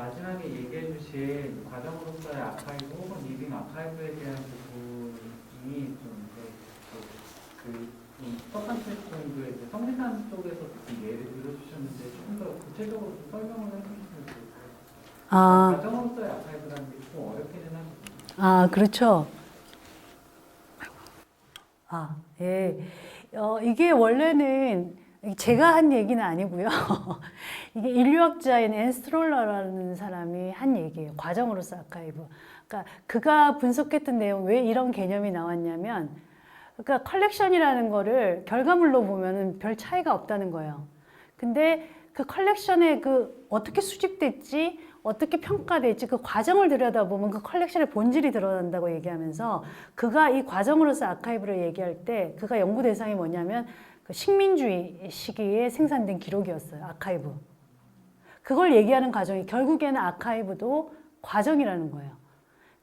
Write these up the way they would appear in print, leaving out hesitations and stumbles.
마지막에 얘기해 주신 과정으로서의 아카이브 혹은 리빙 아카이브에 대한 부분이 좀 이 서탄 플랫폼의 성리산 쪽에서 예를 들어주셨는데 조금 더 구체적으로 좀 설명을 해주시면 좋을 것 같아요. 과정으로서의 아카이브라는 게 좀 어렵기는 하거든요. 그렇죠. 예. 이게 원래는 제가 한 얘기는 아니고요. 이게 인류학자인 앤 스트롤러라는 사람이 한 얘기예요. 과정으로서 아카이브. 그러니까 그가 분석했던 내용, 왜 이런 개념이 나왔냐면, 그러니까 컬렉션이라는 거를 결과물로 보면은 별 차이가 없다는 거예요. 근데 그 컬렉션에 어떻게 수집됐지, 어떻게 평가됐지, 그 과정을 들여다보면 그 컬렉션의 본질이 드러난다고 얘기하면서, 그가 이 과정으로서 아카이브를 얘기할 때 그가 연구 대상이 뭐냐면 그 식민주의 시기에 생산된 기록이었어요. 아카이브. 그걸 얘기하는 과정이 결국에는 아카이브도 과정이라는 거예요.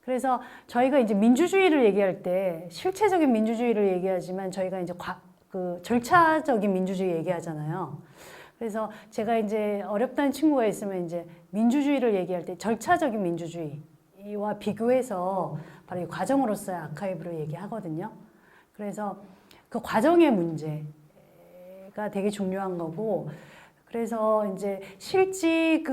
그래서 저희가 이제 민주주의를 얘기할 때 실체적인 민주주의를 얘기하지만 저희가 이제 절차적인 민주주의 얘기하잖아요. 그래서 제가 이제 어렵다는 친구가 있으면 이제 민주주의를 얘기할 때 절차적인 민주주의와 비교해서 바로 이 과정으로서의 아카이브를 얘기하거든요. 그래서 그 과정의 문제가 되게 중요한 거고, 그래서 이제 실제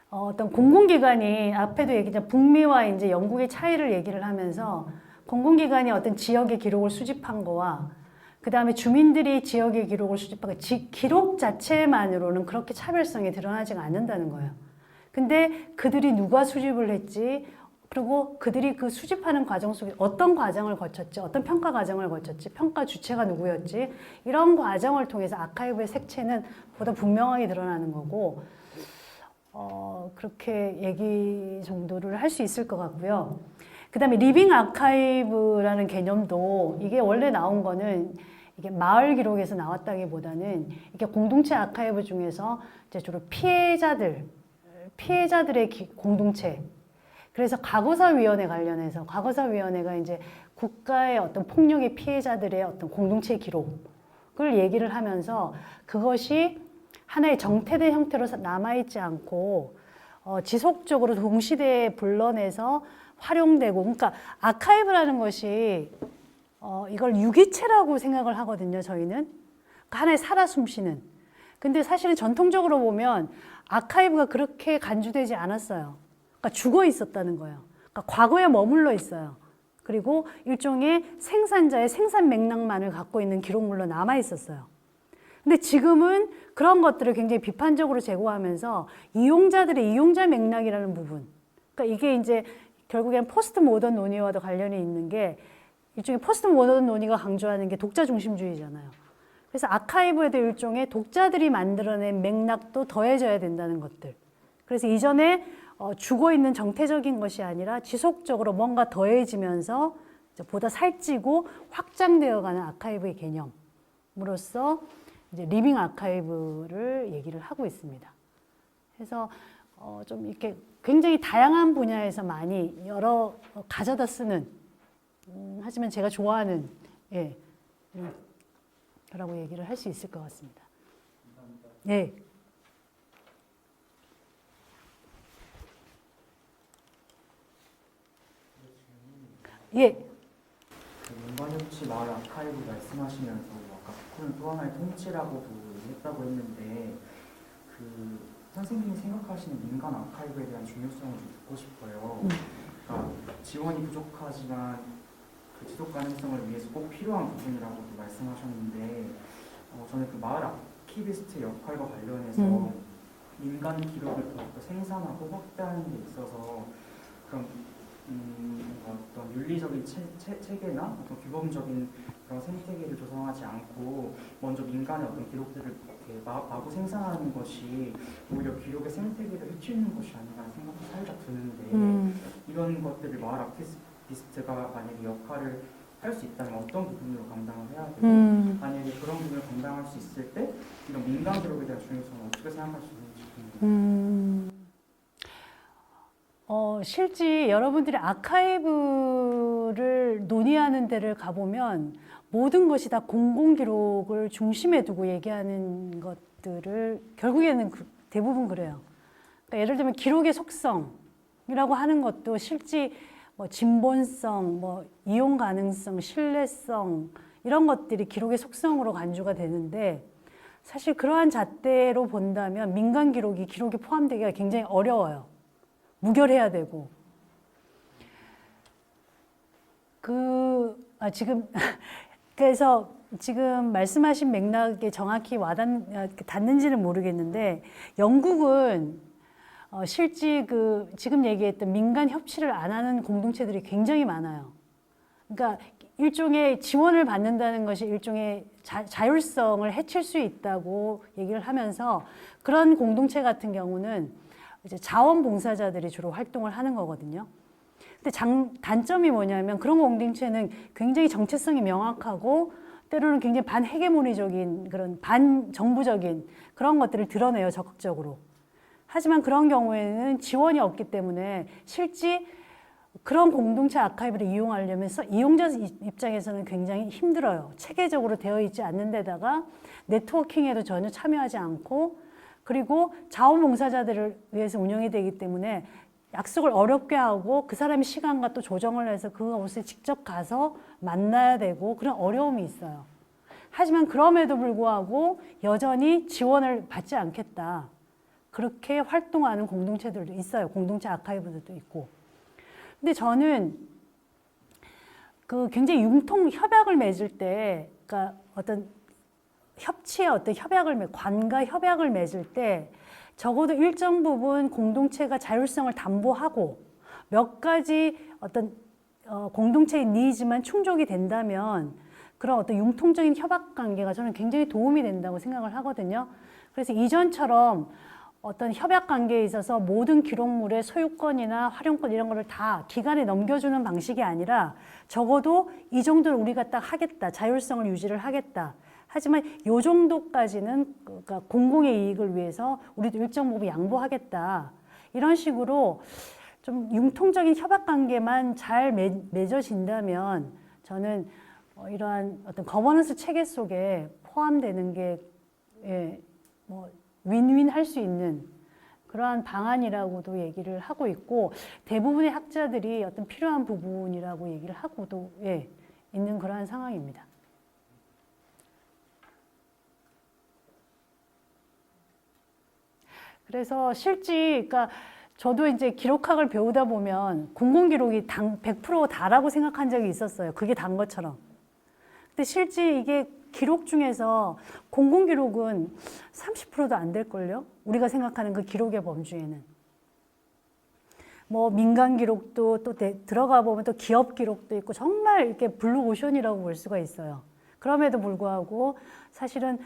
어떤 공공기관이 앞에도 얘기했지만 북미와 이제 영국의 차이를 얘기를 하면서 공공기관이 어떤 지역의 기록을 수집한 거와 그 다음에 주민들이 지역의 기록을 수집한 거, 기록 자체만으로는 그렇게 차별성이 드러나지가 않는다는 거예요. 근데 그들이 누가 수집을 했지, 그리고 그들이 그 수집하는 과정 속에 어떤 과정을 거쳤지, 어떤 평가 과정을 거쳤지, 평가 주체가 누구였지, 이런 과정을 통해서 아카이브의 색채는 보다 분명하게 드러나는 거고, 그렇게 얘기 정도를 할 수 있을 것 같고요. 그 다음에 리빙 아카이브라는 개념도 이게 원래 나온 거는 이게 마을 기록에서 나왔다기보다는 이게 공동체 아카이브 중에서 이제 주로 피해자들의 공동체. 그래서 과거사위원회 관련해서 과거사위원회가 이제 국가의 어떤 폭력의 피해자들의 어떤 공동체 기록을 얘기를 하면서 그것이 하나의 정태된 형태로 남아있지 않고 지속적으로 동시대에 불러내서 활용되고, 그러니까 아카이브라는 것이 이걸 유기체라고 생각을 하거든요, 저희는. 그러니까 하나의 살아 숨쉬는. 근데 사실은 전통적으로 보면 아카이브가 그렇게 간주되지 않았어요. 그러니까 죽어 있었다는 거예요. 그러니까 과거에 머물러 있어요. 그리고 일종의 생산자의 생산 맥락만을 갖고 있는 기록물로 남아 있었어요. 근데 지금은 그런 것들을 굉장히 비판적으로 제고하면서 이용자들의 이용자 맥락이라는 부분. 그러니까 이게 이제 결국엔 포스트 모던 논의와도 관련이 있는 게 일종의 포스트 모던 논의가 강조하는 게 독자 중심주의잖아요. 그래서 아카이브에도 일종의 독자들이 만들어낸 맥락도 더해져야 된다는 것들. 그래서 이전에 죽어 있는 정태적인 것이 아니라 지속적으로 뭔가 더해지면서 보다 살찌고 확장되어가는 아카이브의 개념으로서 이제 리빙 아카이브를 얘기를 하고 있습니다. 그래서 좀 이렇게 굉장히 다양한 분야에서 많이 여러 가져다 쓰는 하지만 제가 좋아하는 라고 얘기를 할 수 있을 것 같습니다. 감사합니다. 예. 예. 문관육지 마을 아카이브 말씀하시면서 아까 북한은 또 하나의 통치라고도 얘기했다고 했는데 선생님이 생각하시는 민간 아카이브에 대한 중요성을 좀 듣고 싶어요. 그러니까 지원이 부족하지만 그 지속 가능성을 위해서 꼭 필요한 부분이라고도 말씀하셨는데 저는 그 마을 아키비스트 역할과 관련해서 민간 기록을 더 생산하고 확대하는 데 있어서 그런 어떤 윤리적인 체계나 어떤 규범적인 그런 생태계를 조성하지 않고 먼저 민간의 어떤 기록들을 마구 생산하는 것이 오히려 기록의 생태계를 해치는 것이 아닌가 생각도 살짝 드는데 이런 것들을 마을 아키비스트가 만약에 역할을 할 수 있다면 어떤 부분으로 감당을 해야 되고 만약에 그런 부분을 감당할 수 있을 때 이런 민간 기록에 대한 중요성을 어떻게 생각할 수 있는지 궁금해요. 실제 여러분들이 아카이브를 논의하는 데를 가보면 모든 것이 다 공공기록을 중심에 두고 얘기하는 것들을 결국에는 대부분 그래요. 그러니까 예를 들면 기록의 속성이라고 하는 것도 실제 뭐 진본성, 뭐 이용 가능성, 신뢰성 이런 것들이 기록의 속성으로 간주가 되는데 사실 그러한 잣대로 본다면 민간 기록이 기록에 포함되기가 굉장히 어려워요. 무결해야 되고. 지금 그래서 지금 말씀하신 맥락에 정확히 닿는지는 모르겠는데 영국은 실제 지금 얘기했던 민간 협치를 안 하는 공동체들이 굉장히 많아요. 그러니까 일종의 지원을 받는다는 것이 일종의 자율성을 해칠 수 있다고 얘기를 하면서 그런 공동체 같은 경우는 이제 자원봉사자들이 주로 활동을 하는 거거든요. 근데 단점이 뭐냐면 그런 공동체는 굉장히 정체성이 명확하고 때로는 굉장히 반헤게모니적인 그런 반정부적인 그런 것들을 드러내요, 적극적으로. 하지만 그런 경우에는 지원이 없기 때문에 실제 그런 공동체 아카이브를 이용하려면 이용자 입장에서는 굉장히 힘들어요. 체계적으로 되어 있지 않는 데다가 네트워킹에도 전혀 참여하지 않고 그리고 자원봉사자들을 위해서 운영이 되기 때문에 약속을 어렵게 하고 그 사람의 시간과 또 조정을 해서 그곳에 직접 가서 만나야 되고 그런 어려움이 있어요. 하지만 그럼에도 불구하고 여전히 지원을 받지 않겠다. 그렇게 활동하는 공동체들도 있어요. 공동체 아카이브들도 있고. 근데 저는 굉장히 협약을 맺을 때, 그러니까 어떤 협치의 어떤 관과 협약을 맺을 때 적어도 일정 부분 공동체가 자율성을 담보하고 몇 가지 어떤 공동체의 니즈만 충족이 된다면 그런 어떤 융통적인 협약 관계가 저는 굉장히 도움이 된다고 생각을 하거든요. 그래서 이전처럼 어떤 협약 관계에 있어서 모든 기록물의 소유권이나 활용권 이런 거를 다 기관에 넘겨주는 방식이 아니라 적어도 이 정도는 우리가 딱 하겠다. 자율성을 유지를 하겠다. 하지만 이 정도까지는 그러니까 공공의 이익을 위해서 우리도 일정 부분 양보하겠다. 이런 식으로 좀 융통적인 협약 관계만 잘 맺어진다면 저는 이러한 어떤 거버넌스 체계 속에 포함되는 게 윈윈 할 수 있는 그러한 방안이라고도 얘기를 하고 있고 대부분의 학자들이 어떤 필요한 부분이라고 얘기를 하고도 있는 그러한 상황입니다. 그래서 실제 그러니까 저도 이제 기록학을 배우다 보면 공공기록이 100% 다라고 생각한 적이 있었어요. 그게 단 것처럼. 근데 실제 이게 기록 중에서 공공기록은 30%도 안 될걸요? 우리가 생각하는 그 기록의 범주에는. 뭐 민간 기록도 또 들어가 보면 또 기업 기록도 있고 정말 이렇게 블루 오션이라고 볼 수가 있어요. 그럼에도 불구하고 사실은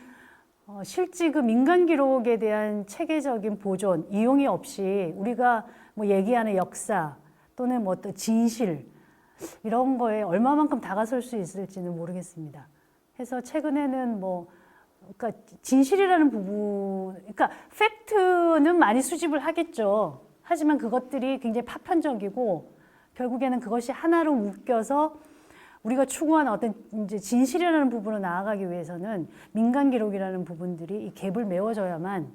실제 그 민간 기록에 대한 체계적인 보존, 이용이 없이 우리가 뭐 얘기하는 역사 또는 뭐 또 진실 이런 거에 얼마만큼 다가설 수 있을지는 모르겠습니다. 그래서 최근에는 그러니까 진실이라는 부분, 그러니까 팩트는 많이 수집을 하겠죠. 하지만 그것들이 굉장히 파편적이고 결국에는 그것이 하나로 묶여서 우리가 추구하는 어떤 이제 진실이라는 부분으로 나아가기 위해서는 민간 기록이라는 부분들이 이 갭을 메워줘야만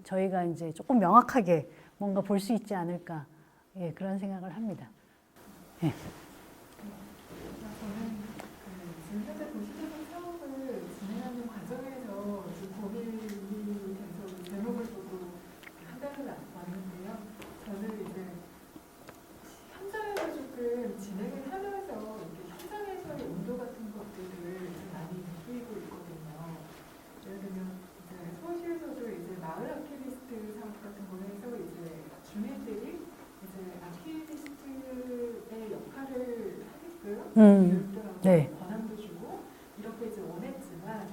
저희가 이제 조금 명확하게 뭔가 볼 수 있지 않을까 그런 생각을 합니다. 저는 지금 현재 도시재생 사업을 진행하는 과정에서 고민이 돼서 제목을 보고 판단을 왔는데요. 저는 이제 현장에서 조금 진행을 하면서 이렇게 현장에서의 온도 같은 것들을 좀 많이 느끼고 있거든요. 예를 들면 이제 서울시에서도 이제 마을 아키비스트 사업 같은 거 해서 이제 주민들이 이제 아키비스트의 역할을 하게끔 권한도 주고 이렇게 이제 원했지만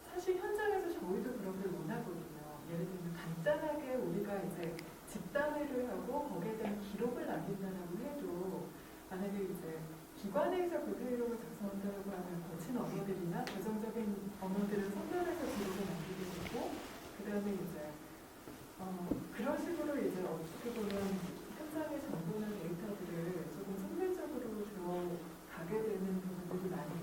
사실 현장에서 저희도 그런 걸 원하거든요. 예를 들면 간단하게 우리가 이제 집단회를 하고 거기에 대한 기록을 남긴다라고 해도 만약에 이제 기관에서 그 기록을 작성한다고 하는 거친 언어들이나 고정적인 언어들을 선별해서 기록을 남기게 되고 그 다음에 이제 그런 식으로 이제 어떻게 보면 현장의 정보나 데이터들을 조금 선별적으로 들어가게 되는 부분들이 많이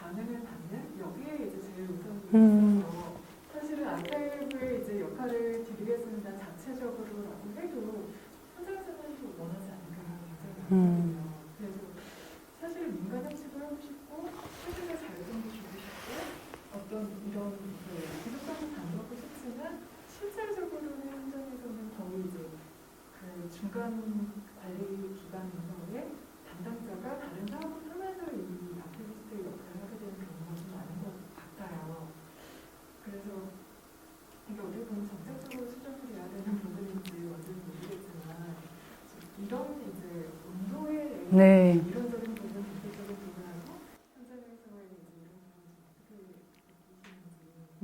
반응을 받는 여기에 이제 제일 우선이 있어서 사실은 아카이브의 이제 역할을 드리겠습니다 자체적으로라고 해도 현장에서는 또 원하지 않는 경우가 굉장히 많거든요. 그래서 사실 민간 협치도 하고 싶고 사실은 자율성도 주고 싶고 어떤 이런 기술성도 담보고 싶지만 실질적으로는 현장에서는 거의 이제 그 중간 관리 기관에서의 담당자가 다른 사업을 하면서 이 아티비스트의 역할을 하게 되는 경우가 좀 많은 것 같아요. 그래서 이게 어떻게 보면 정책적으로 수정을 해야 되는 부분인지 완전히 모르겠지만 이런 이제 운동의 네. 이론적인 부분, 정책적인 부분하고 현장에서의 이제 이런 부분이 어떻게 느끼시는지.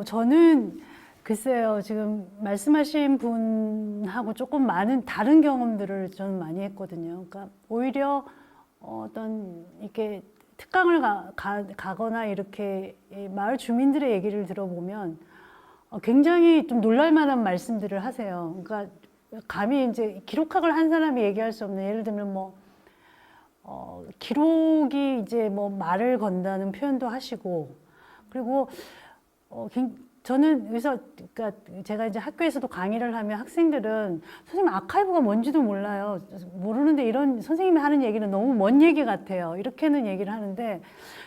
저는 글쎄요, 지금 말씀하신 분하고 조금 많은 다른 경험들을 저는 많이 했거든요. 그러니까 오히려 어떤 이렇게 특강을 가거나 이렇게 이 마을 주민들의 얘기를 들어보면 굉장히 좀 놀랄만한 말씀들을 하세요. 그러니까 감히 이제 기록학을 한 사람이 얘기할 수 없는, 예를 들면 뭐 기록이 이제 뭐 말을 건다는 표현도 하시고, 그리고 저는 그래서 그러니까 제가 이제 학교에서도 강의를 하면 학생들은 선생님 아카이브가 뭔지도 몰라요. 모르는데 이런 선생님이 하는 얘기는 너무 먼 얘기 같아요. 이렇게는 얘기를 하는데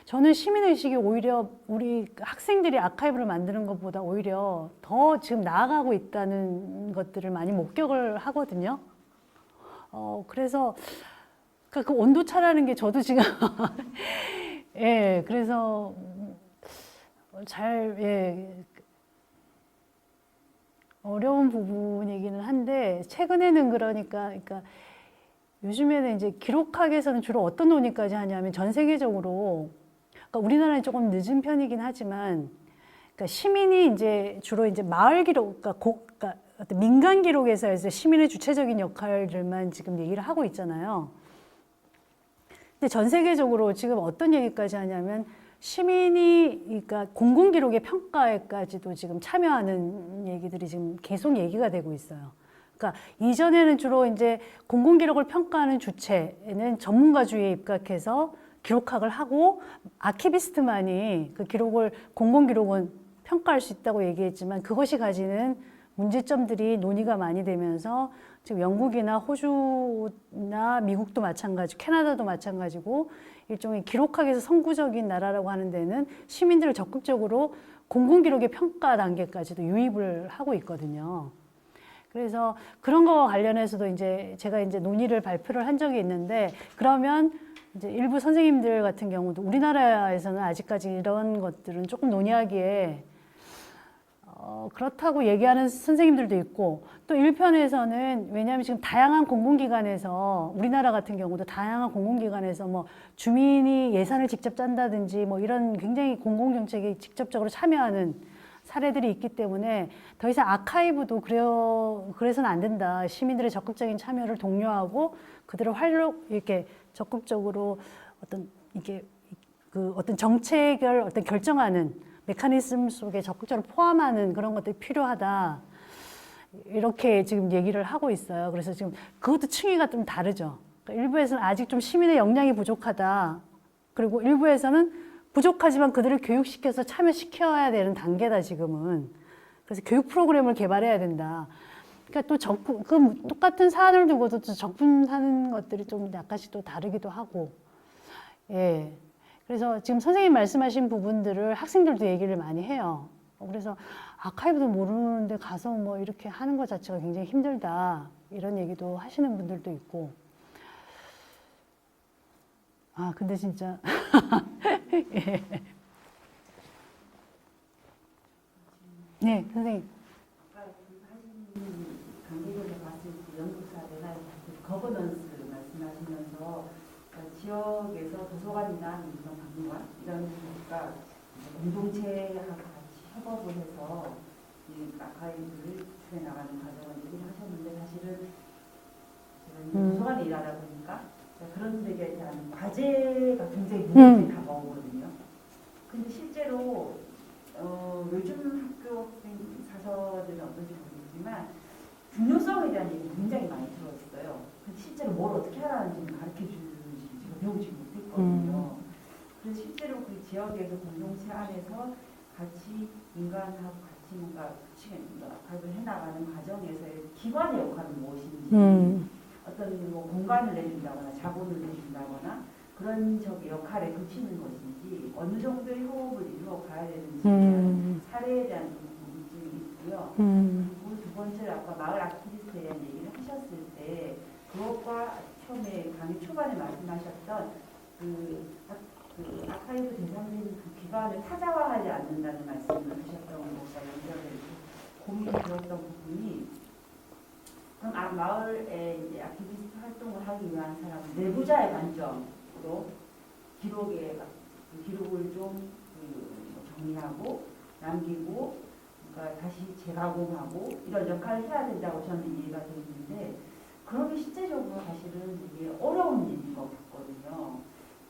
저는 시민의식이 오히려 우리 학생들이 아카이브를 만드는 것보다 오히려 더 지금 나아가고 있다는 것들을 많이 목격을 하거든요. 그래서 그 온도차라는 게 저도 지금 예, 그래서 예, 어려운 부분이기는 한데, 최근에는 그러니까 요즘에는 이제 기록학에서는 주로 어떤 논의까지 하냐면 전 세계적으로, 그러니까 우리나라는 조금 늦은 편이긴 하지만, 그러니까 시민이 이제 주로 이제 마을 기록, 그러니까 어떤 민간 기록에서 이제 시민의 주체적인 역할들만 지금 얘기를 하고 있잖아요. 근데 전 세계적으로 지금 어떤 얘기까지 하냐면 시민이 그러니까 공공기록의 평가에까지도 지금 참여하는 얘기들이 지금 계속 얘기가 되고 있어요. 그러니까 이전에는 주로 이제 공공기록을 평가하는 주체는 전문가주의에 입각해서 기록학을 하고 아키비스트만이 그 기록을 공공기록은 평가할 수 있다고 얘기했지만 그것이 가지는 문제점들이 논의가 많이 되면서 지금 영국이나 호주나 미국도 마찬가지, 캐나다도 마찬가지고 일종의 기록학에서 선구적인 나라라고 하는 데는 시민들을 적극적으로 공공기록의 평가 단계까지도 유입을 하고 있거든요. 그래서 그런 거와 관련해서도 이제 제가 이제 논의를 발표를 한 적이 있는데, 그러면 이제 일부 선생님들 같은 경우도 우리나라에서는 아직까지 이런 것들은 조금 논의하기에 그렇다고 얘기하는 선생님들도 있고, 또 일편에서는 왜냐하면 지금 다양한 공공기관에서 우리나라 같은 경우도 다양한 공공기관에서 뭐 주민이 예산을 직접 짠다든지 뭐 이런 굉장히 공공정책에 직접적으로 참여하는 사례들이 있기 때문에 더 이상 아카이브도 그래서는 안 된다. 시민들의 적극적인 참여를 독려하고 그들을 이렇게 적극적으로 어떤 이게 그 어떤 정책을 어떤 결정하는 메커니즘 속에 적극적으로 포함하는 그런 것들이 필요하다. 이렇게 지금 얘기를 하고 있어요. 그래서 지금 그것도 층위가 좀 다르죠. 그러니까 일부에서는 아직 좀 시민의 역량이 부족하다. 그리고 일부에서는 부족하지만 그들을 교육시켜서 참여시켜야 되는 단계다, 지금은. 그래서 교육 프로그램을 개발해야 된다. 그러니까 또 그 똑같은 사안을 두고도 또 접근하는 것들이 좀 약간씩 또 다르기도 하고. 예. 그래서 지금 선생님 말씀하신 부분들을 학생들도 얘기를 많이 해요. 그래서 아카이브도 모르는데 가서 뭐 이렇게 하는 것 자체가 굉장히 힘들다. 이런 얘기도 하시는 분들도 있고. 아, 근데 진짜. 예. 네, 선생님. 아까 하신 관계를 봤을 때 연구사들이나 거버넌스 말씀하시면서 지역에서 도서관이나 이런 박물관 이런 데가 공동체하고 같이 협업을 해서 이 아카이브를 추진해 나가는 과정을 얘기를 하셨는데, 사실은 제가 도서관에 일하다 보니까 그런 데에 대한 과제가 굉장히 무겁게 다가오거든요. 근데 실제로 요즘 학교 학생 사서들은 어떤지 모르겠지만 중요성에 대한 얘기 굉장히 많이 들었어요. 근데 실제로 뭘 어떻게 하라는지 가르쳐 주시지 배우지 못했거든요. 그래서 실제로 그 지역에서 공동체 안에서 같이 민간하고 같이 뭔가 아카이브를 해나가는 과정에서의 기관의 역할은 무엇인지 어떤 뭐 공간을 내준다거나 자본을 내준다거나 그런 역할에 그치는 것인지 어느 정도의 호흡을 이루어 가야 되는지 사례에 대한 궁금증이 있고요. 그리고 두 번째로 아까 마을 아키비스트에 대한 얘기를 하셨을 때 그것과 처음에 강의 초반에 말씀하셨던 그 아카이브 대상된 그 기관을 타자화하지 않는다는 말씀을 하셨던 것과 연결돼서 고민이 되었던 부분이 그럼 마을에 이제 아키비스트 활동을 하기 위한 사람 내부자의 관점으로 기록을 좀 정리하고 남기고 그러니까 다시 재가공하고 이런 역할을 해야 된다고 저는 이해가 되는데 그러기 실제적으로 사실은 되게 어려운 일인 것 같거든요.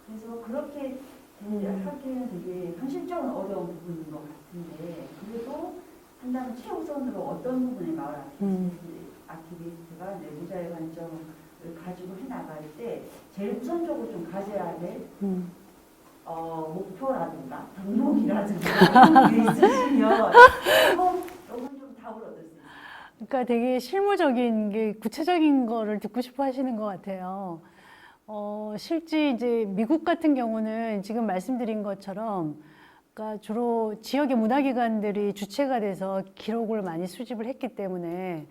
그래서 그렇게 하기에는 되게 현실적으로 어려운 부분인 것 같은데 그래도 한다면 최우선으로 어떤 부분에 마을 아키비스트가 내부자의 관점을 가지고 해나갈 때 제일 우선적으로 좀 가져야 될 목표라든가 덕목이라든가 이런 게 있으시면 조금 좀 답을 얻을 수 있어요. 그러니까 되게 실무적인 게 구체적인 거를 듣고 싶어 하시는 것 같아요. 실제 이제 미국 같은 경우는 지금 말씀드린 것처럼 그러니까 주로 지역의 문화기관들이 주체가 돼서 기록을 많이 수집을 했기 때문에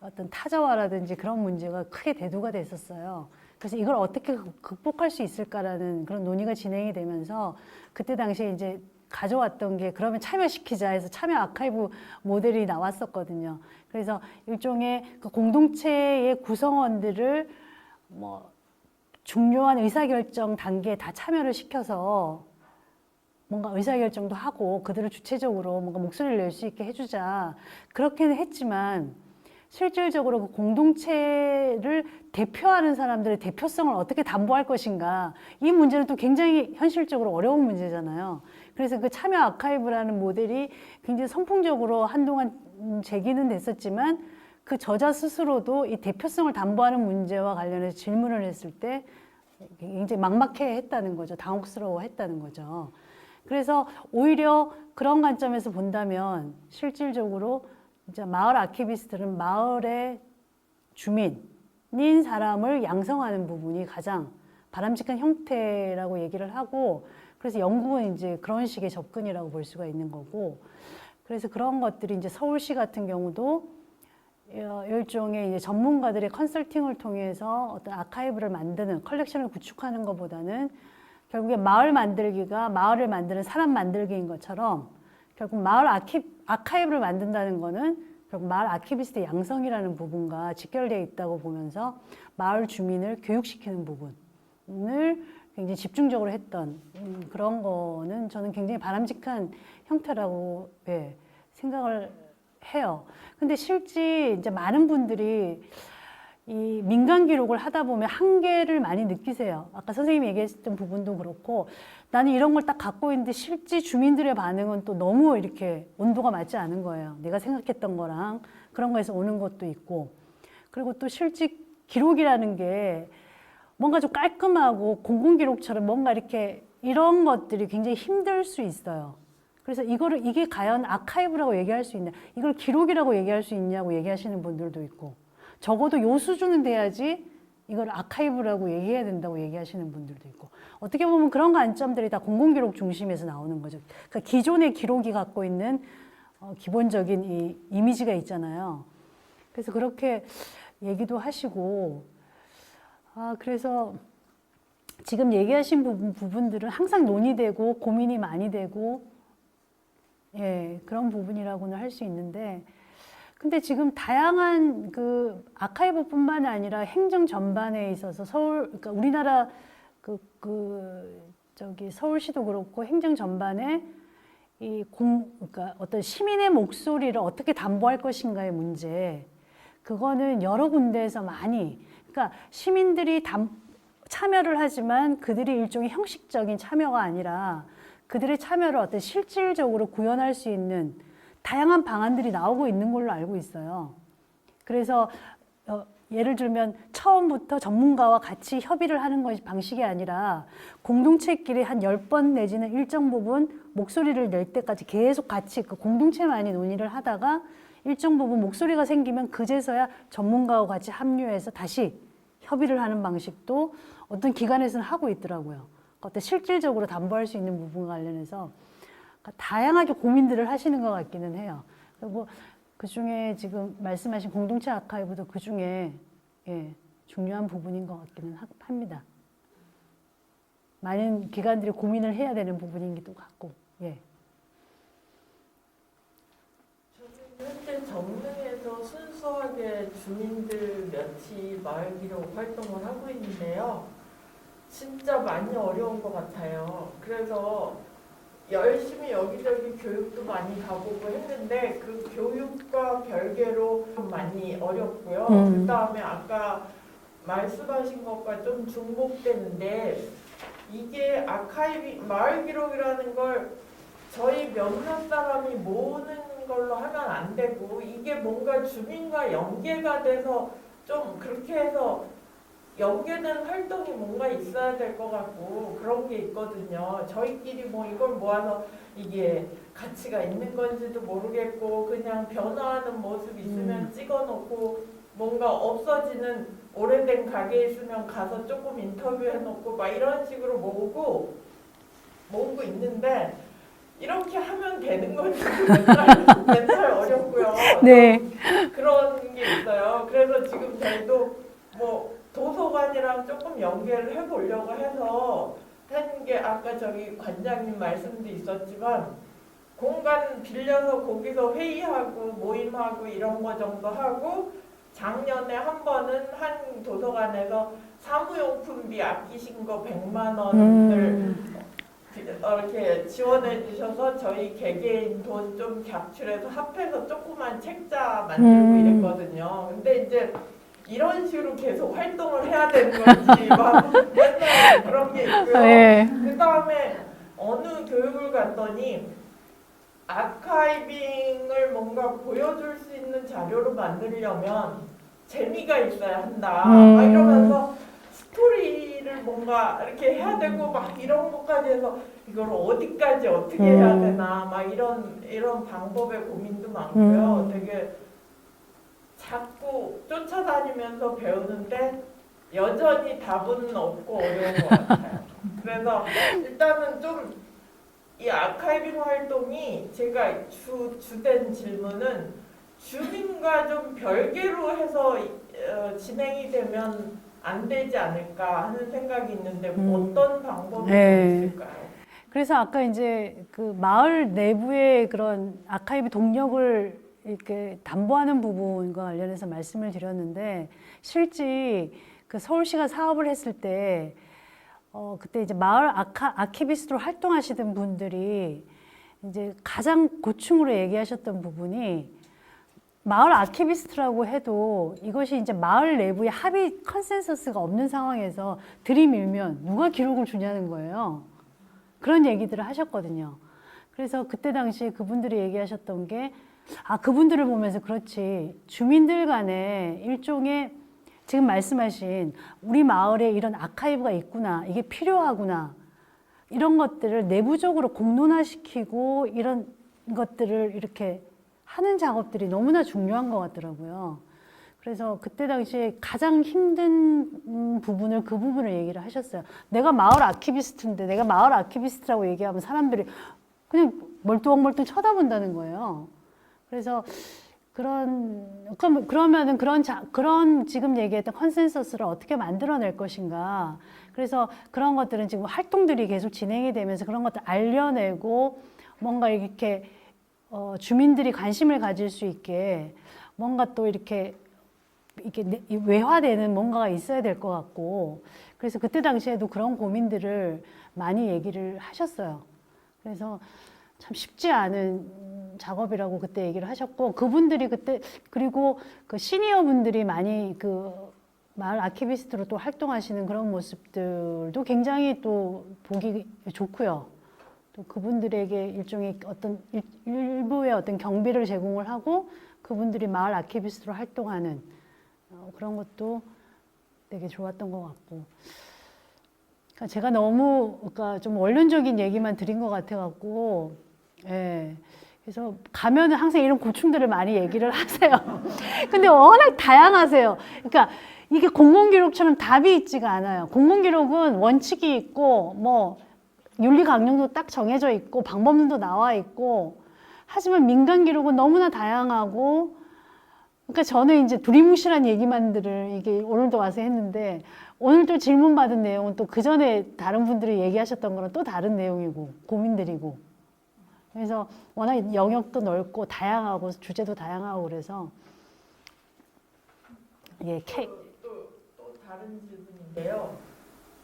어떤 타자화라든지 그런 문제가 크게 대두가 됐었어요. 그래서 이걸 어떻게 극복할 수 있을까라는 그런 논의가 진행이 되면서 그때 당시에 이제 가져왔던 게 그러면 참여시키자 해서 참여 아카이브 모델이 나왔었거든요. 그래서 일종의 그 공동체의 구성원들을 뭐 중요한 의사결정 단계에 다 참여를 시켜서 뭔가 의사결정도 하고 그들을 주체적으로 뭔가 목소리를 낼 수 있게 해주자. 그렇게는 했지만 실질적으로 그 공동체를 대표하는 사람들의 대표성을 어떻게 담보할 것인가. 이 문제는 또 굉장히 현실적으로 어려운 문제잖아요. 그래서 그 참여 아카이브라는 모델이 굉장히 선풍적으로 한동안 제기는 됐었지만 그 저자 스스로도 이 대표성을 담보하는 문제와 관련해서 질문을 했을 때 굉장히 막막해 했다는 거죠. 당혹스러워 했다는 거죠. 그래서 오히려 그런 관점에서 본다면 실질적으로 이제 마을 아키비스트는 마을의 주민인 사람을 양성하는 부분이 가장 바람직한 형태라고 얘기를 하고 그래서 영국은 이제 그런 식의 접근이라고 볼 수가 있는 거고 그래서 그런 것들이 이제 서울시 같은 경우도 일종의 이제 전문가들의 컨설팅을 통해서 어떤 아카이브를 만드는 컬렉션을 구축하는 것보다는 결국에 마을 만들기가 마을을 만드는 사람 만들기인 것처럼 결국 마을 아카이브를 만든다는 거는 결국 마을 아키비스트 양성이라는 부분과 직결되어 있다고 보면서 마을 주민을 교육시키는 부분을 굉장히 집중적으로 했던 그런 거는 저는 굉장히 바람직한 형태라고 생각을 해요. 근데 실제 이제 많은 분들이 이 민간 기록을 하다 보면 한계를 많이 느끼세요. 아까 선생님이 얘기했던 부분도 그렇고 나는 이런 걸 딱 갖고 있는데 실제 주민들의 반응은 또 너무 이렇게 온도가 맞지 않은 거예요. 내가 생각했던 거랑 그런 거에서 오는 것도 있고 그리고 또 실제 기록이라는 게 뭔가 좀 깔끔하고 공공기록처럼 뭔가 이렇게 이런 것들이 굉장히 힘들 수 있어요. 그래서 이게 과연 아카이브라고 얘기할 수 있냐, 이걸 기록이라고 얘기할 수 있냐고 얘기하시는 분들도 있고 적어도 요 수준은 돼야지 이걸 아카이브라고 얘기해야 된다고 얘기하시는 분들도 있고 어떻게 보면 그런 관점들이 다 공공기록 중심에서 나오는 거죠. 그러니까 기존의 기록이 갖고 있는 기본적인 이 이미지가 있잖아요. 그래서 그렇게 얘기도 하시고 그래서 지금 얘기하신 부분들은 항상 논의되고 고민이 많이 되고 그런 부분이라고는 할 수 있는데 근데 지금 다양한 그 아카이브뿐만 아니라 행정 전반에 있어서 그러니까 우리나라 서울시도 그렇고 행정 전반에 그러니까 어떤 시민의 목소리를 어떻게 담보할 것인가의 문제, 그거는 여러 군데에서 많이, 그러니까 시민들이 참여를 하지만 그들이 일종의 형식적인 참여가 아니라 그들의 참여를 어떤 실질적으로 구현할 수 있는 다양한 방안들이 나오고 있는 걸로 알고 있어요. 그래서 예를 들면 처음부터 전문가와 같이 협의를 하는 것이 방식이 아니라 공동체끼리 한 10번 내지는 일정 부분 목소리를 낼 때까지 계속 같이 그 공동체만이 논의를 하다가 일정 부분 목소리가 생기면 그제서야 전문가와 같이 합류해서 다시 협의를 하는 방식도 어떤 기관에서는 하고 있더라고요. 어떤 실질적으로 담보할 수 있는 부분과 관련해서 다양하게 고민들을 하시는 것 같기는 해요. 그리고 그 중에 지금 말씀하신 공동체 아카이브도 그 중에 예, 중요한 부분인 것 같기는 합니다. 많은 기관들이 고민을 해야 되는 부분이기도 같고. 예. 저는 현재 정릉에서 순수하게 주민들 며칠 마을 기록 활동을 하고 있는데요. 진짜 많이 어려운 것 같아요. 그래서 열심히 여기저기 교육도 많이 가보고 했는데 그 교육과 별개로 좀 많이 어렵고요. 그 다음에 아까 말씀하신 것과 좀 중복되는데 이게 아카이브 마을 기록이라는 걸 저희 몇몇 사람이 모으는 걸로 하면 안 되고 이게 뭔가 주민과 연계가 돼서 좀 그렇게 해서 연계된 활동이 뭔가 있어야 될 것 같고 그런 게 있거든요. 저희끼리 뭐 이걸 모아서 이게 가치가 있는 건지도 모르겠고 그냥 변화하는 모습 있으면 찍어놓고 뭔가 없어지는 오래된 가게 있으면 가서 조금 인터뷰해놓고 막 이런 식으로 모으고 있는데 이렇게 하면 되는 건지 맨날 어렵고요. 네. 그런 게 있어요. 그래서 지금 저희도 뭐 도서관이랑 조금 연계를 해보려고 해서 하는 게 아까 저기 관장님 말씀도 있었지만 공간 빌려서 거기서 회의하고 모임하고 이런 거 정도 하고 작년에 한 번은 한 도서관에서 사무용품비 아끼신 거 100만 원을 이렇게 지원해 주셔서 저희 개개인 돈 좀 capture해서 합해서 조그만 책자 만들고 이랬거든요. 근데 이제 이런 식으로 계속 활동을 해야 되는 건지 막 맨날 그런 게 있고요. 네. 그 다음에 어느 교육을 갔더니 아카이빙을 뭔가 보여줄 수 있는 자료로 만들려면 재미가 있어야 한다. 막 이러면서 스토리를 뭔가 이렇게 해야 되고 막 이런 것까지 해서 이걸 어디까지 어떻게 해야 되나 막 이런 방법의 고민도 많고요. 되게 자꾸 쫓아다니면서 배우는데 여전히 답은 없고 어려운 것 같아요. 그래서 일단은 좀 이 아카이빙 활동이 제가 주된 질문은 주민과 좀 별개로 해서 진행이 되면 안 되지 않을까 하는 생각이 있는데 어떤 방법이 있을까요? 그래서 아까 이제 그 마을 내부의 그런 아카이브 동력을 이렇게 담보하는 부분과 관련해서 말씀을 드렸는데 실제 그 서울시가 사업을 했을 때 그때 이제 마을 아키비스트로 활동하시던 분들이 이제 가장 고충으로 얘기하셨던 부분이 마을 아키비스트라고 해도 이것이 이제 마을 내부의 합의 컨센서스가 없는 상황에서 들이밀면 누가 기록을 주냐는 거예요. 그런 얘기들을 하셨거든요. 그래서 그때 당시에 그분들이 얘기하셨던 게 그분들을 보면서 그렇지 주민들 간에 일종의 지금 말씀하신 우리 마을에 이런 아카이브가 있구나 이게 필요하구나 이런 것들을 내부적으로 공론화시키고 이런 것들을 이렇게 하는 작업들이 너무나 중요한 것 같더라고요. 그래서 그때 당시에 가장 힘든 부분을 그 부분을 얘기를 하셨어요. 내가 마을 아키비스트인데 내가 마을 아키비스트라고 얘기하면 사람들이 그냥 멀뚱멀뚱 쳐다본다는 거예요. 그래서 그러면은 그런 지금 얘기했던 컨센서스를 어떻게 만들어낼 것인가. 그래서 그런 것들은 지금 활동들이 계속 진행이 되면서 그런 것들 알려내고 뭔가 이렇게 주민들이 관심을 가질 수 있게 뭔가 또 이렇게 외화되는 뭔가가 있어야 될 것 같고 그래서 그때 당시에도 그런 고민들을 많이 얘기를 하셨어요. 그래서 참 쉽지 않은 작업이라고 그때 얘기를 하셨고 그분들이 그때 그리고 그 시니어 분들이 많이 그 마을 아키비스트로 또 활동하시는 그런 모습들도 굉장히 또 보기 좋고요. 또 그분들에게 일종의 어떤 일부의 어떤 경비를 제공을 하고 그분들이 마을 아키비스트로 활동하는 그런 것도 되게 좋았던 것 같고. 그러니까 제가 너무 그러니까 좀 원론적인 얘기만 드린 것 같아갖고, 예. 그래서 가면은 항상 이런 고충들을 많이 얘기를 하세요. 근데 워낙 다양하세요. 그러니까 이게 공공기록처럼 답이 있지가 않아요. 공공기록은 원칙이 있고, 뭐, 윤리 강령도 딱 정해져 있고, 방법론도 나와 있고, 하지만 민간기록은 너무나 다양하고, 그러니까 저는 이제 두리뭉실한 얘기만들을 이게 오늘도 와서 했는데, 오늘 또 질문 받은 내용은 또 그 전에 다른 분들이 얘기하셨던 거랑 또 다른 내용이고, 고민들이고. 그래서 워낙 영역도 넓고, 다양하고, 주제도 다양하고 그래서, 예, 또 다른 질문인데요.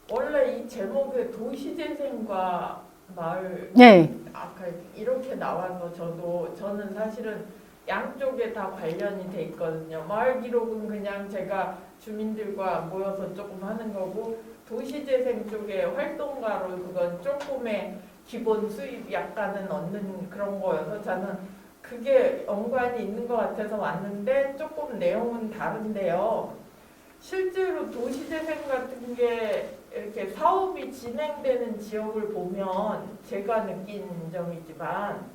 원래 이 제목에 도시재생과 마을 네. 아카이브 이렇게 나와서 저는 사실은 양쪽에 다 관련이 돼 있거든요. 마을 기록은 그냥 제가 주민들과 모여서 조금 하는 거고, 도시재생 쪽에 활동가로 그건 조금의 기본 수입 약간은 얻는 그런 거여서 저는 그게 연관이 있는 것 같아서 왔는데 조금 내용은 다른데요. 실제로 도시재생 같은 게 이렇게 사업이 진행되는 지역을 보면 제가 느낀 점이지만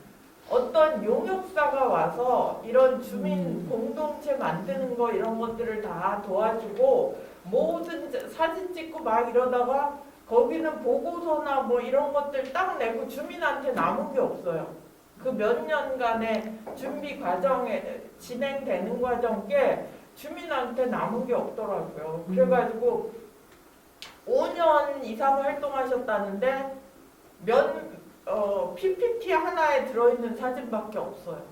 어떤 용역사가 와서 이런 주민 공동체 만드는 거 이런 것들을 다 도와주고 모든 사진 찍고 막 이러다가 거기는 보고서나 뭐 이런 것들 딱 내고 주민한테 남은 게 없어요. 그 몇 년간의 준비 과정에 진행되는 과정 꽤 주민한테 남은 게 없더라고요. 그래가지고 5년 이상 활동하셨다는데 PPT 하나에 들어있는 사진밖에 없어요.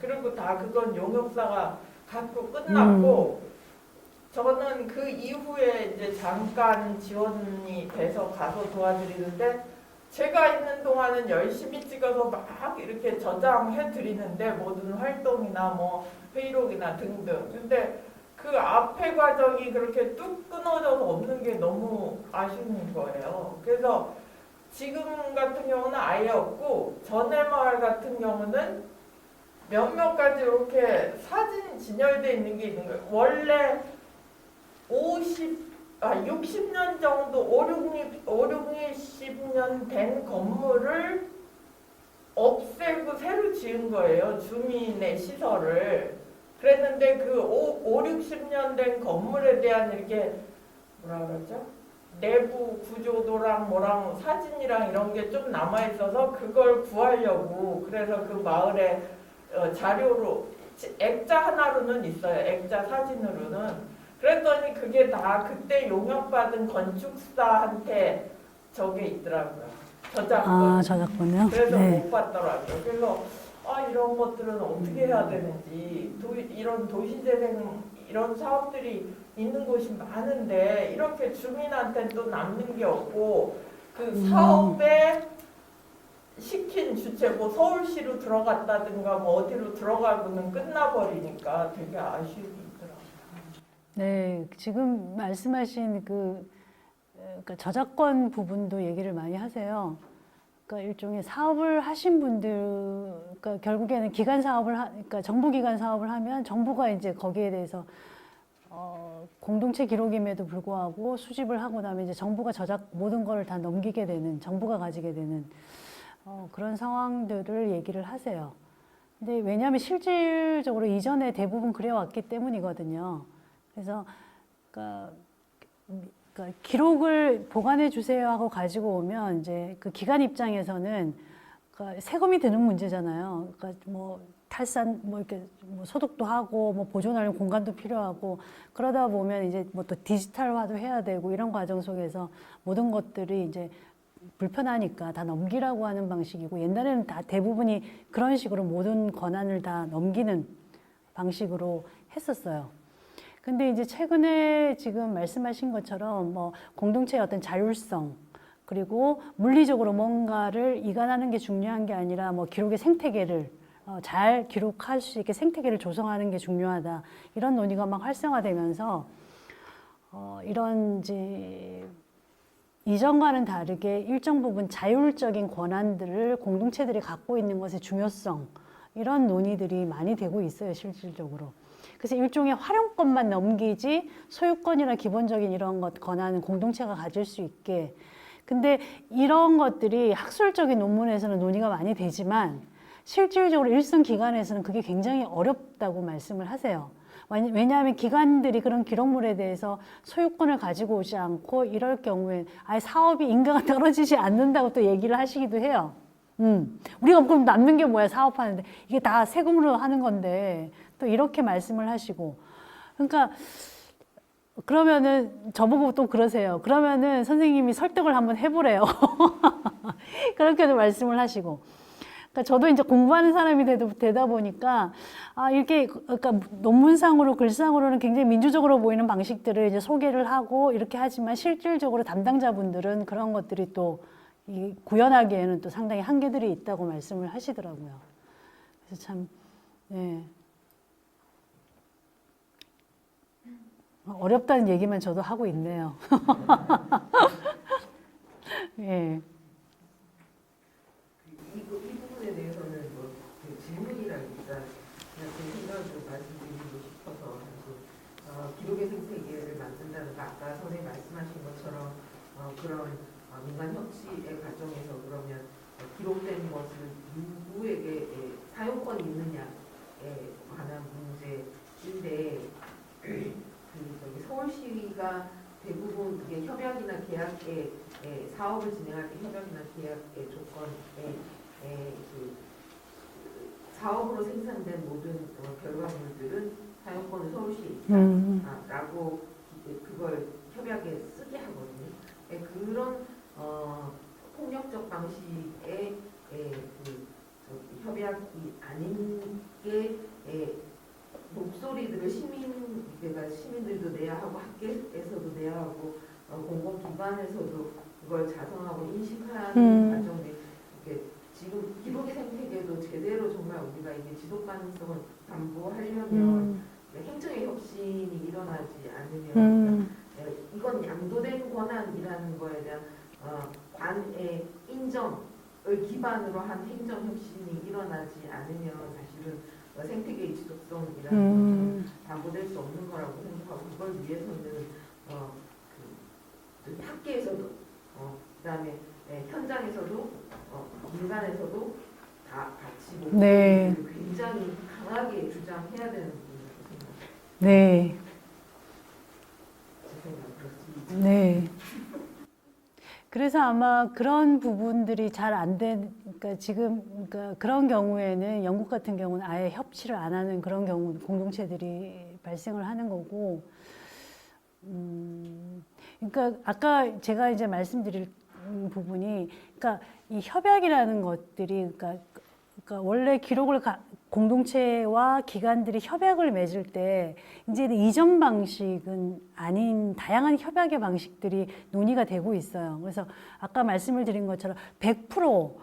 그리고 다 그건 용역사가 갖고 끝났고 저는 그 이후에 이제 잠깐 지원이 돼서 가서 도와드리는데 제가 있는 동안은 열심히 찍어서 막 이렇게 저장해 드리는데 모든 활동이나 뭐 회의록이나 등등. 근데 그 앞에 과정이 그렇게 뚝 끊어져서 없는 게 너무 아쉬운 거예요. 그래서 지금 같은 경우는 아예 없고 전에 마을 같은 경우는 몇몇 가지 이렇게 사진 진열돼 있는 게 있는 거예요. 원래 60년 정도 60년 된 건물을 없애고 새로 지은 거예요. 주민의 시설을. 그랬는데 그 60년 된 건물에 대한 이렇게 뭐라 그러죠? 내부 구조도랑 뭐랑 사진이랑 이런 게 좀 남아 있어서 그걸 구하려고 그래서 그 마을에 자료로 액자 하나로는 있어요. 액자 사진으로는. 그랬더니 그게 다 그때 용역받은 건축사한테 저게 있더라고요. 저작권. 저작권이요? 그래서 네. 못 받더라고요. 그래서 이런 것들은 어떻게 해야 되는지 이런 도시재생 이런 사업들이 있는 곳이 많은데 이렇게 주민한테 또 남는 게 없고 그 사업에 시킨 주체 뭐 서울시로 들어갔다든가 뭐 어디로 들어가고는 끝나버리니까 되게 아쉬움이 있더라고요. 네, 지금 말씀하신 그러니까 저작권 부분도 얘기를 많이 하세요. 그러니까 일종의 사업을 하신 분들, 그러니까 결국에는 기관 사업을 그러니까 정부 기관 사업을 하면 정부가 이제 거기에 대해서 공동체 기록임에도 불구하고 수집을 하고 나면 이제 정부가 모든 걸 다 넘기게 되는, 정부가 가지게 되는 그런 상황들을 얘기를 하세요. 근데 왜냐하면 실질적으로 이전에 대부분 그래왔기 때문이거든요. 그래서 그러니까 기록을 보관해 주세요 하고 가지고 오면 이제 그 기관 입장에서는 그러니까 세금이 드는 문제잖아요. 그러니까 뭐 탈산 뭐 이렇게 뭐 소독도 하고 뭐 보존하려면 공간도 필요하고 그러다 보면 이제 뭐 또 디지털화도 해야 되고 이런 과정 속에서 모든 것들이 이제 불편하니까 다 넘기라고 하는 방식이고 옛날에는 다 대부분이 그런 식으로 모든 권한을 다 넘기는 방식으로 했었어요. 근데 이제 최근에 지금 말씀하신 것처럼 뭐 공동체의 어떤 자율성 그리고 물리적으로 뭔가를 이관하는 게 중요한 게 아니라 뭐 기록의 생태계를 잘 기록할 수 있게 생태계를 조성하는 게 중요하다. 이런 논의가 막 활성화되면서 이런 이제 이전과는 다르게 일정 부분 자율적인 권한들을 공동체들이 갖고 있는 것의 중요성 이런 논의들이 많이 되고 있어요, 실질적으로. 그래서 일종의 활용권만 넘기지 소유권이나 기본적인 이런 것 권한은 공동체가 가질 수 있게. 근데 이런 것들이 학술적인 논문에서는 논의가 많이 되지만 실질적으로 일선 기관에서는 그게 굉장히 어렵다고 말씀을 하세요. 왜냐하면 기관들이 그런 기록물에 대해서 소유권을 가지고 오지 않고 이럴 경우에 아예 사업이 인가가 떨어지지 않는다고 또 얘기를 하시기도 해요. 우리가 그럼 남는 게 뭐야, 사업하는데. 이게 다 세금으로 하는 건데. 또 이렇게 말씀을 하시고. 그러니까, 그러면은, 저보고 또 그러세요. 그러면은 선생님이 설득을 한번 해보래요. 그렇게도 말씀을 하시고. 그러니까 저도 이제 공부하는 사람이 되다 보니까, 이렇게, 그러니까 논문상으로, 글상으로는 굉장히 민주적으로 보이는 방식들을 이제 소개를 하고 이렇게 하지만 실질적으로 담당자분들은 그런 것들이 또 구현하기에는 또 상당히 한계들이 있다고 말씀을 하시더라고요. 그래서 참, 예. 어렵다는 얘기만 저도 하고 있네요. 예. 이 부분에 대해서는 그 질문이라기보다 그냥 제 생각을 좀 말씀드리고 싶어서 사실 기록의 생태계를 만든다는 거 아까 선생님 말씀하신 것처럼 그런 민간 협치의 과정에서 그러면 기록된 것을 누구에게 사용권이 있느냐에 관한 문제인데 저기 서울시가 대부분 그게 협약이나 계약에 사업을 진행할 때 협약이나 계약의 조건에 그 사업으로 생산된 모든 결과물들은 사용권은 서울시에 있다라고 그걸 협약에 쓰게 하거든요. 그런 폭력적 방식의 협약이 아닌 게 목소리들을 시민들도 내야 하고 학계에서도 내야 하고 공공기관에서도 그걸 자성하고 인식하는 과정이 지금 기록의 생태계도 제대로 정말 우리가 이게 지속 가능성을 담보하려면 행정의 혁신이 일어나지 않으면 이건 양도된 권한이라는 거에 대한 관의 인정을 기반으로 한 행정 혁신이 일어나지 않으면 사실은 생태계의 지속성이라는 것은 담보될 수 없는 거라고 생각하고 그걸 위해서는 그 학계에서도 그다음에 현장에서도 민간에서도 다 같이 목소리를 굉장히 강하게 주장해야 되는 부분이라고 생각합니다. 네. 제 생각은 그렇습니다. 네. 그래서 아마 그런 부분들이 잘 안 된, 그러니까 지금, 그러니까 그런 경우에는 영국 같은 경우는 아예 협치를 안 하는 그런 경우, 공동체들이 발생을 하는 거고, 그러니까 아까 제가 이제 말씀드릴 부분이, 그러니까 이 협약이라는 것들이, 그러니까 원래 기록을 공동체와 기관들이 협약을 맺을 때 이제 이전 방식은 아닌 다양한 협약의 방식들이 논의가 되고 있어요. 그래서 아까 말씀을 드린 것처럼 100%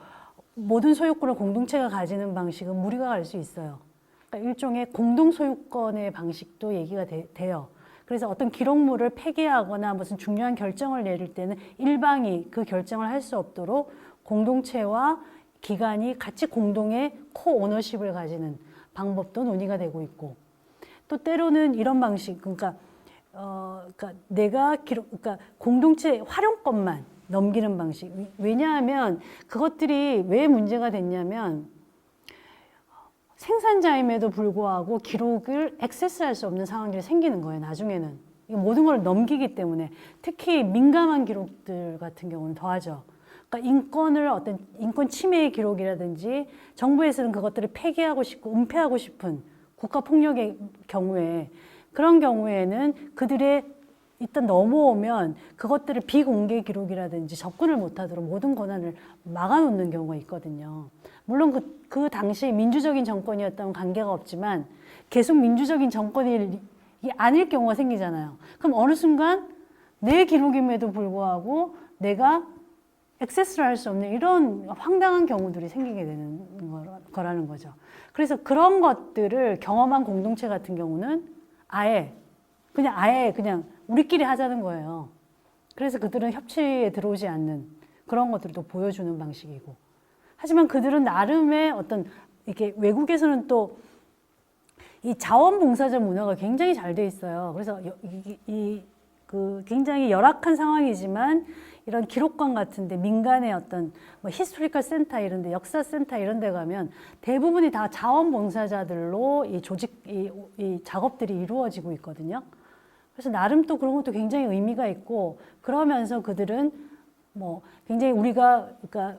모든 소유권을 공동체가 가지는 방식은 무리가 갈 수 있어요. 그러니까 일종의 공동 소유권의 방식도 얘기가 돼요. 그래서 어떤 기록물을 폐기하거나 무슨 중요한 결정을 내릴 때는 일방이 그 결정을 할 수 없도록 공동체와 기관이 같이 공동의 코오너십을 가지는 방법도 논의가 되고 있고, 또 때로는 이런 방식, 그러니까 그러니까 공동체 활용권만 넘기는 방식. 왜냐하면 그것들이 왜 문제가 됐냐면 생산자임에도 불구하고 기록을 액세스할 수 없는 상황들이 생기는 거예요. 나중에는 이 모든 걸 넘기기 때문에 특히 민감한 기록들 같은 경우는 더하죠. 그러니까 인권을 어떤 인권 침해의 기록이라든지 정부에서는 그것들을 폐기하고 싶고 은폐하고 싶은 국가 폭력의 경우에 그런 경우에는 그들의 일단 넘어오면 그것들을 비공개 기록이라든지 접근을 못하도록 모든 권한을 막아놓는 경우가 있거든요. 물론 그 당시 민주적인 정권이었다면 관계가 없지만 계속 민주적인 정권이 아닐 경우가 생기잖아요. 그럼 어느 순간 내 기록임에도 불구하고 내가 액세스를 할 수 없는 이런 황당한 경우들이 생기게 되는 거라는 거죠. 그래서 그런 것들을 경험한 공동체 같은 경우는 아예 그냥 우리끼리 하자는 거예요. 그래서 그들은 협치에 들어오지 않는 그런 것들도 보여주는 방식이고. 하지만 그들은 나름의 어떤 이렇게 외국에서는 또 이 자원봉사자 문화가 굉장히 잘 돼 있어요. 그래서 그 굉장히 열악한 상황이지만 이런 기록관 같은데 민간의 어떤 뭐 히스토리컬 센터 이런 데 역사 센터 이런 데 가면 대부분이 다 자원봉사자들로 이 조직 이 작업들이 이루어지고 있거든요. 그래서 나름 또 그런 것도 굉장히 의미가 있고 그러면서 그들은 뭐 굉장히 우리가 그러니까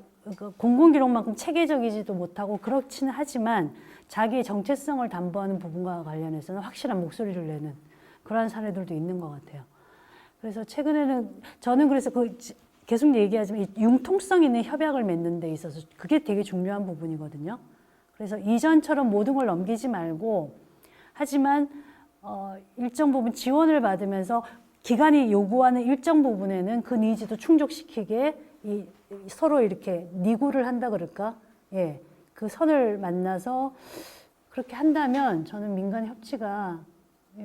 공공기록만큼 체계적이지도 못하고 그렇지는 하지만 자기의 정체성을 담보하는 부분과 관련해서는 확실한 목소리를 내는 그러한 사례들도 있는 것 같아요. 그래서 최근에는 저는 그래서 계속 얘기하지만 이 융통성 있는 협약을 맺는 데 있어서 그게 되게 중요한 부분이거든요. 그래서 이전처럼 모든 걸 넘기지 말고 하지만 일정 부분 지원을 받으면서 기관이 요구하는 일정 부분에는 그 니즈도 충족시키게 서로 이렇게 니고를 한다 그럴까? 예, 그 선을 만나서 그렇게 한다면 저는 민간 협치가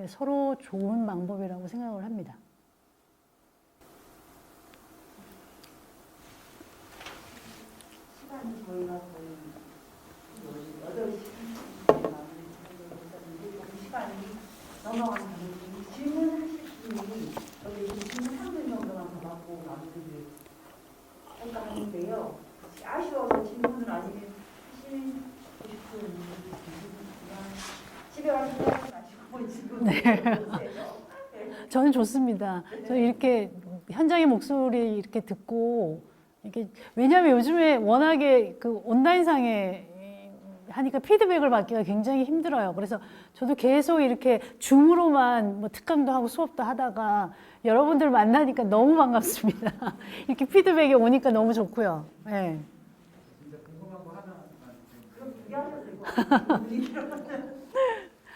서로 좋은 방법이라고 생각을 합니다. 시간이 저희가 거의 8시 마무리 시간이 넘어가는 질문하실 분이 여기 질문 3분 정도만 더 받고 마무리를 할까 하는데요. 아쉬워서 질문을 아직 하시고 싶은 분들이 계시지만 집에 와서 생각하지 마시고 질문 해주세요. 저는 좋습니다. 저 이렇게 현장의 목소리 이렇게 듣고 이게 왜냐하면 요즘에 워낙에 그 온라인상에 하니까 피드백을 받기가 굉장히 힘들어요. 그래서 저도 계속 이렇게 줌으로만 뭐 특강도 하고 수업도 하다가 여러분들 만나니까 너무 반갑습니다. 이렇게 피드백이 오니까 너무 좋고요. 네. 진짜 궁금한 거 하나. 그럼 얘기하셔도 될 것 같아요.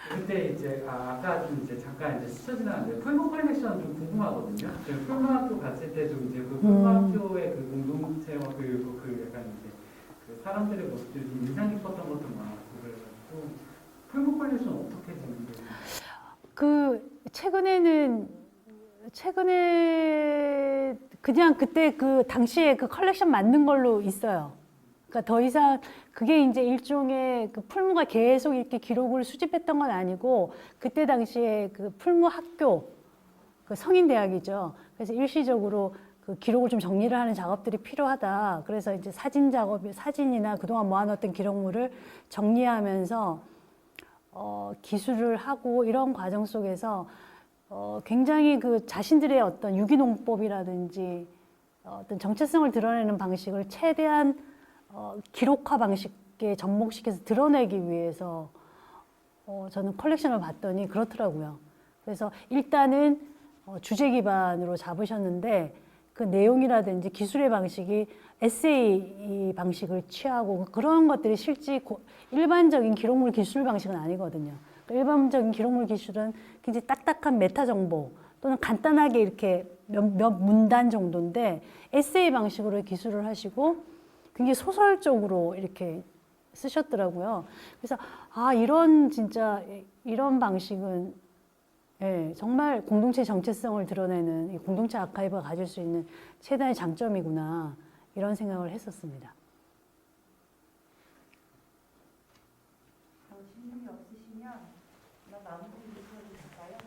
근데 이제 아까 좀 이제 잠깐 이제 스쳐 지나갔는데 풀무 컬렉션 좀 궁금하거든요. 그 풀무학교 갔을 때도 이제 그 풀무학교의 그 공동체와 그 약간 이제 그 사람들의 모습들이 좀 인상 깊었던 것도 많았고 그래가지고 풀무 컬렉션 어떻게 진행돼요? 그 최근에 그냥 그때 그 당시에 그 컬렉션 만든 걸로 있어요. 그러니까 더 이상 그게 이제 일종의 그 풀무가 계속 이렇게 기록을 수집했던 건 아니고 그때 당시에 그 풀무 학교 그 성인 대학이죠. 그래서 일시적으로 그 기록을 좀 정리를 하는 작업들이 필요하다. 그래서 이제 사진이나 그동안 모아놨던 기록물을 정리하면서 기술을 하고 이런 과정 속에서 굉장히 그 자신들의 어떤 유기농법이라든지 어떤 정체성을 드러내는 방식을 최대한 기록화 방식에 접목시켜서 드러내기 위해서 저는 컬렉션을 봤더니 그렇더라고요. 그래서 일단은 주제 기반으로 잡으셨는데 그 내용이라든지 기술의 방식이 에세이 방식을 취하고 그런 것들이 실제 일반적인 기록물 기술 방식은 아니거든요. 그러니까 일반적인 기록물 기술은 굉장히 딱딱한 메타 정보 또는 간단하게 이렇게 몇 문단 정도인데 에세이 방식으로 기술을 하시고 굉장히 소설적으로 이렇게 쓰셨더라고요. 그래서 이런 방식은 정말 공동체 정체성을 드러내는 이 공동체 아카이브가 가질 수 있는 최대의 장점이구나 이런 생각을 했었습니다. 질문이 없으시면 마무리 해도 될까요?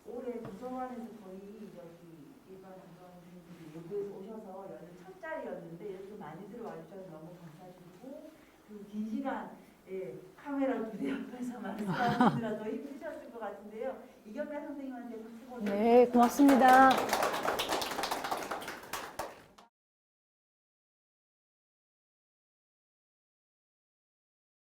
올해 도서관에서 거의 일반 도서관분들이 여기에서 오셔서 여는 첫 자리였는데 이렇게 많이들 와주셔서 너무 감사드리고 그리고 긴 시간 카메라 두 대 앞에서 말씀하시느라 더 힘드셨을 것 같은데요. 이경래 선생님한테 박수 보내주세요. 네, 고맙습니다.